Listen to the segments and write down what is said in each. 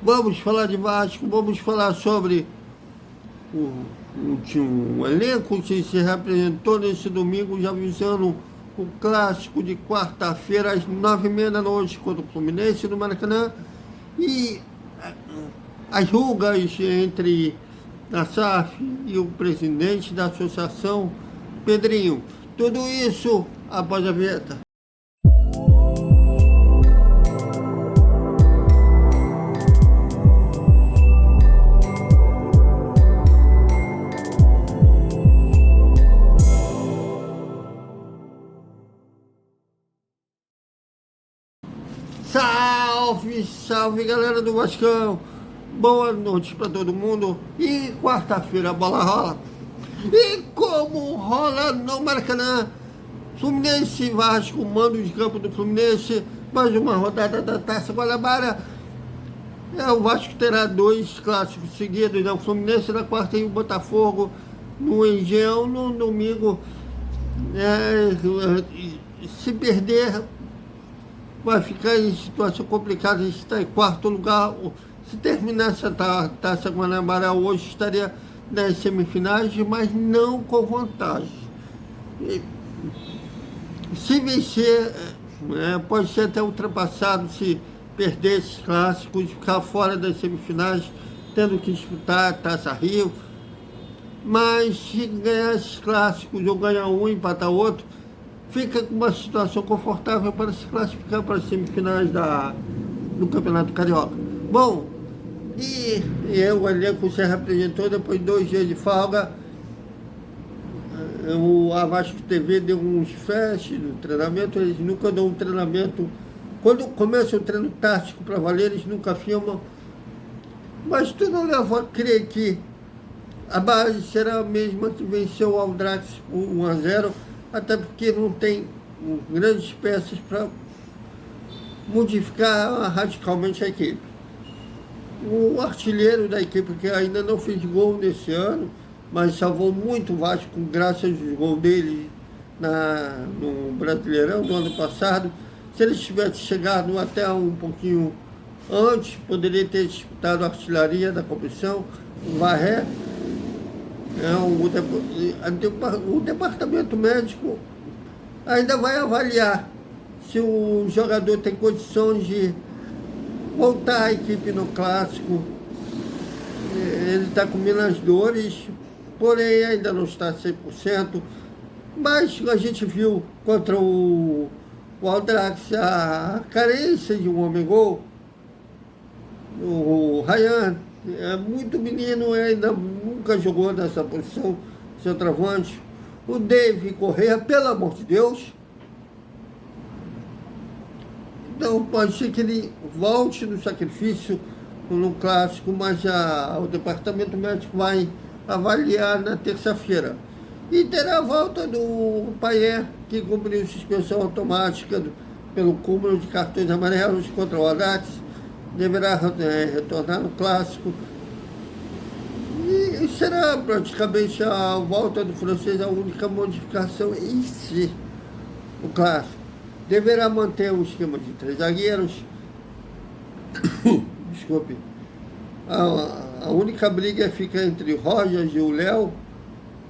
Vamos falar de Vasco, vamos falar sobre o elenco que se representou nesse domingo, já visando o clássico de quarta-feira às 9h30 da noite contra o Fluminense no Maracanã. E as rugas entre a SAF e o presidente da associação, Pedrinho. Tudo isso após a vinheta. Salve, salve galera do Vascão, boa noite para todo mundo. E quarta-feira a bola rola. E como rola no Maracanã, Fluminense e Vasco, mando de campo do Fluminense, mais uma rodada da Taça Guanabara. O Vasco terá 2 clássicos seguidos, né? O Fluminense na quarta e o Botafogo no Engenhão no domingo. Se perder, vai ficar em situação complicada, a gente está em quarto lugar. Se terminar essa Taça Guanabara hoje, estaria nas semifinais, mas não com vantagem. Se vencer, pode ser até ultrapassado se perder esses clássicos, ficar fora das semifinais, tendo que disputar a Taça Rio. Mas se ganhar esses clássicos, ou ganhar um e empatar outro, fica com uma situação confortável para se classificar para as semifinais do Campeonato Carioca. Bom, e o elenco se representou depois de 2 dias de folga. A Vasco TV deu uns flashes no treinamento, eles nunca dão um treinamento. Quando começa o treino tático para valer, eles nunca filmam. Mas tudo leva a crer que a base será a mesma que venceu o Aldax por 1-0, até porque não tem grandes peças para modificar radicalmente a equipe. O artilheiro da equipe, que ainda não fez gol nesse ano, mas salvou muito o Vasco graças ao gol dele no Brasileirão do ano passado. Se ele tivesse chegado até um pouquinho antes, poderia ter disputado a artilharia da competição, o Varré. O departamento médico ainda vai avaliar se o jogador tem condições de voltar à equipe no clássico. Ele está com menos dores, porém ainda não está 100%. Mas a gente viu contra o Aldax a carência de um homem-gol. O Ryan é muito menino, ainda nunca jogou nessa posição, centroavante. O David Correa, pelo amor de Deus. Então pode ser que ele volte no sacrifício no clássico, mas o departamento médico vai avaliar na terça-feira. E terá a volta do Payet, que cumpriu suspensão automática pelo cúmulo de cartões amarelos contra o Aldax. Deverá retornar no clássico. E será praticamente a volta do francês a única modificação em si. O clássico deverá manter o esquema de 3 zagueiros. Desculpe. A única briga fica entre o Rojas e o Léo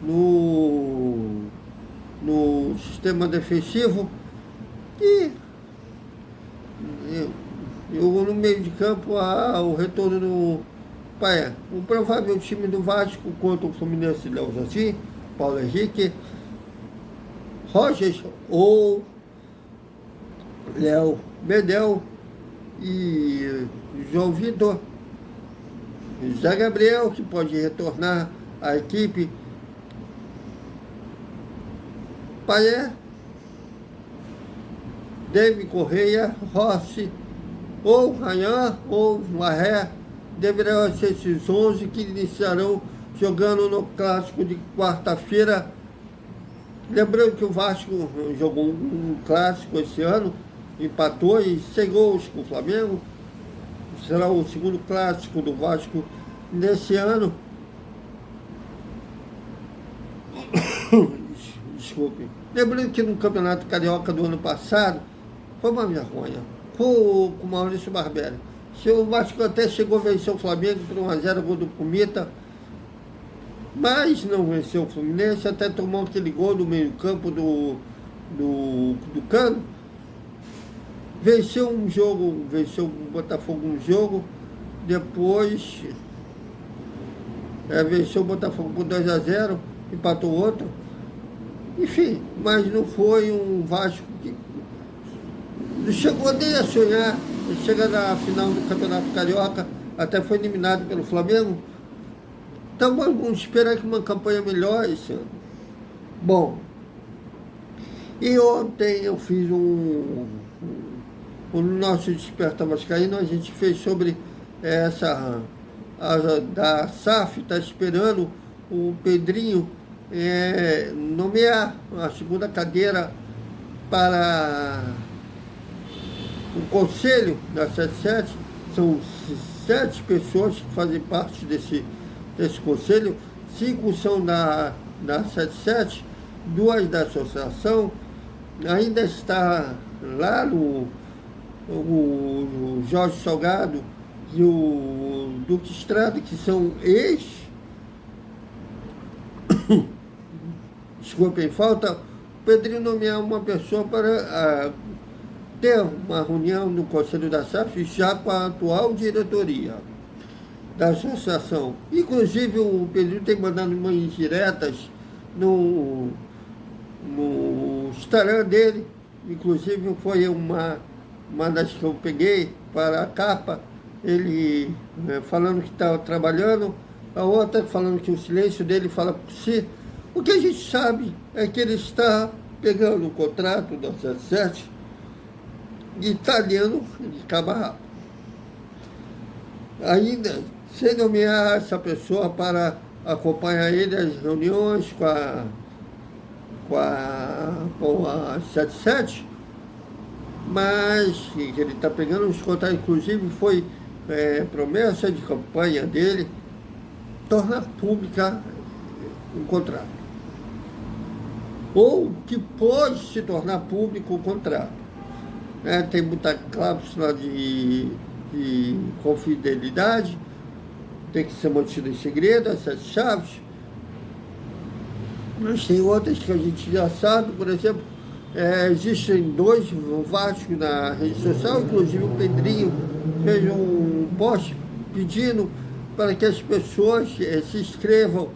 no sistema defensivo. E no meio de campo, o retorno do Payet. O provável time do Vasco contra o Fluminense, Léo Jardim, Paulo Henrique, Rojas ou Léo Bedel e João Vitor. Zé Gabriel, que pode retornar à equipe. Payet, David Correa, Rossi, ou Ryan ou Varré, deverão ser esses 11 que iniciarão jogando no clássico de quarta-feira. Lembrando que o Vasco jogou um clássico esse ano, empatou e 100 gols com o Flamengo. Será o segundo clássico do Vasco nesse ano. Desculpe. Lembrando que no Campeonato Carioca do ano passado foi uma vergonha. Com o Maurício Barbieri. O Vasco até chegou a vencer o Flamengo por 1-0, gol do Pumita, mas não venceu o Fluminense, até tomou aquele gol do meio-campo do Cano. Venceu um jogo, venceu o Botafogo um jogo, depois venceu o Botafogo por 2-0, empatou outro. Enfim, mas não foi um Vasco que não chegou nem a sonhar. Ele chega na final do Campeonato Carioca, até foi eliminado pelo Flamengo. Então vamos esperar que uma campanha melhor esse ano. Bom, e ontem eu fiz o nosso Desperta Vascaíno, a gente fez sobre da SAF, está esperando o Pedrinho nomear a segunda cadeira para o conselho da 77. São 7 pessoas que fazem parte desse conselho, 5 são da 77, 2 da associação. Ainda está lá o Jorge Salgado e o Duque Estrada, que são desculpem, falta o Pedrinho nomear uma pessoa para ter uma reunião no Conselho da SAF já com a atual diretoria da associação. Inclusive o Pedrinho tem mandado umas indiretas no Instagram dele, inclusive foi uma das que eu peguei para a capa, ele falando que estava trabalhando, a outra falando que o silêncio dele fala por si. O que a gente sabe é que ele está pegando o contrato da 77 italiano de cabo a rabo. Ainda, sem nomear essa pessoa para acompanhar ele às reuniões com a 77, mas que ele está pegando os contratos, inclusive foi promessa de campanha dele tornar pública o contrato, ou que pode se tornar público o contrato. Tem muita cláusula de confidencialidade, tem que ser mantido em segredo, essas chaves. Mas tem outras que a gente já sabe, por exemplo, existem 2 Vasco na rede social, inclusive o Pedrinho fez um post pedindo para que as pessoas se inscrevam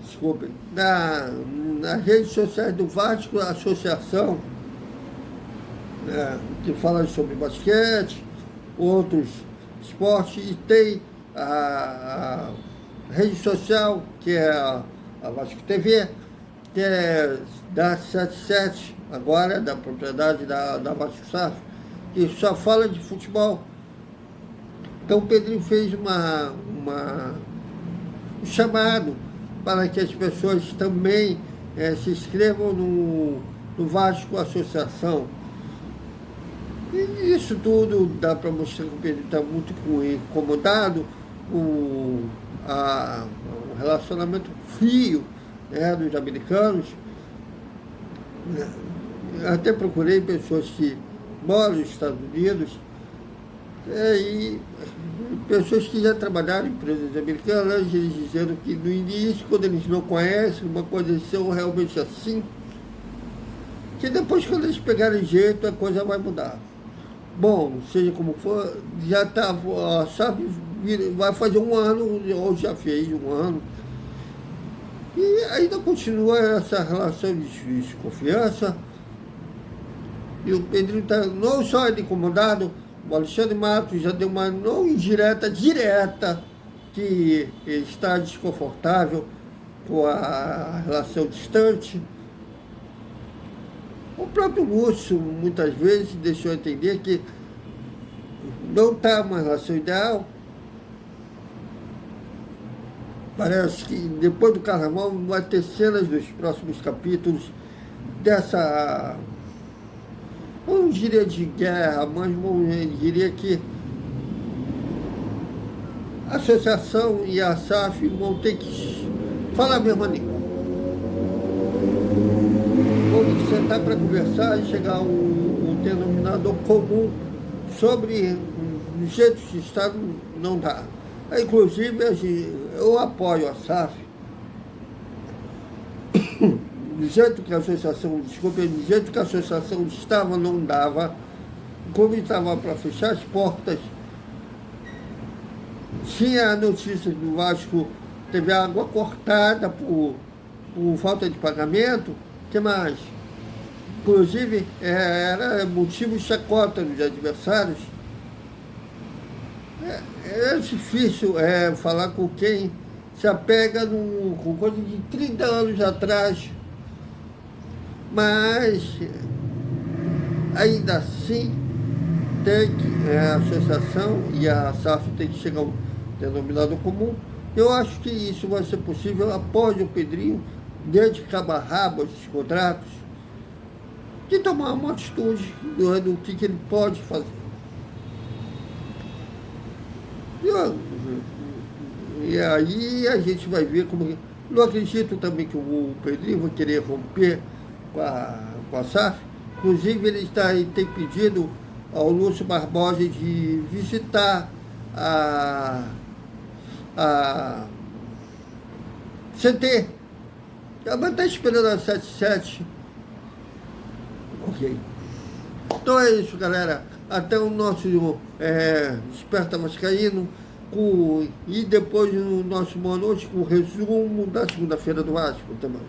desculpem, nas redes sociais do Vasco, a associação que fala sobre basquete, outros esportes, e tem a rede social, que é a Vasco TV, que é da 77, agora da propriedade da Vasco SAF, que só fala de futebol. Então o Pedrinho fez um chamado para que as pessoas também se inscrevam no Vasco Associação. E isso tudo dá para mostrar que o Pedrinho está muito incomodado com o relacionamento frio dos americanos. Até procurei pessoas que moram nos Estados Unidos e pessoas que já trabalharam em empresas americanas, eles dizendo que no início, quando eles não conhecem uma coisa realmente assim, que depois, quando eles pegarem jeito, a coisa vai mudar. Bom, seja como for, já está, sabe, vai fazer 1 ano, ou já fez 1 ano, e ainda continua essa relação de desconfiança. E o Pedrinho está não só incomodado, o Alexandre Matos já deu uma não indireta, direta, que está desconfortável com a relação distante. O próprio Lúcio, muitas vezes, deixou entender que não está uma relação ideal. Parece que depois do Carnaval vai ter cenas dos próximos capítulos dessa, não diria de guerra, mas diria que a associação e a SAF vão ter que falar a mesma língua. Vão ter que sentar para conversar e chegar a um denominador comum sobre do jeito que está, não dá. Inclusive, eu apoio a SAF, do jeito que a associação, do jeito que a associação estava, não dava, como estava para fechar as portas. Tinha a notícia do Vasco, teve água cortada por falta de pagamento, o que mais? Inclusive, era motivo de chacota dos adversários. É difícil falar com quem se apega com coisa de 30 anos atrás, mas ainda assim tem que, a associação e a SAF tem que chegar a um denominador comum. Eu acho que isso vai ser possível após o Pedrinho, desde cabo a rabo esses contratos, de tomar uma atitude do que ele pode fazer. E aí a gente vai ver como... Não acredito também que o Pedrinho vai querer romper com a SAF. Inclusive, ele tem pedido ao Lúcio Barbosa de visitar a CT. Ela está esperando a 77. Ok. Então é isso, galera. Até o nosso Desperta Vascaíno. E depois no nosso Boa Noite com o resumo da segunda-feira do Vasco também.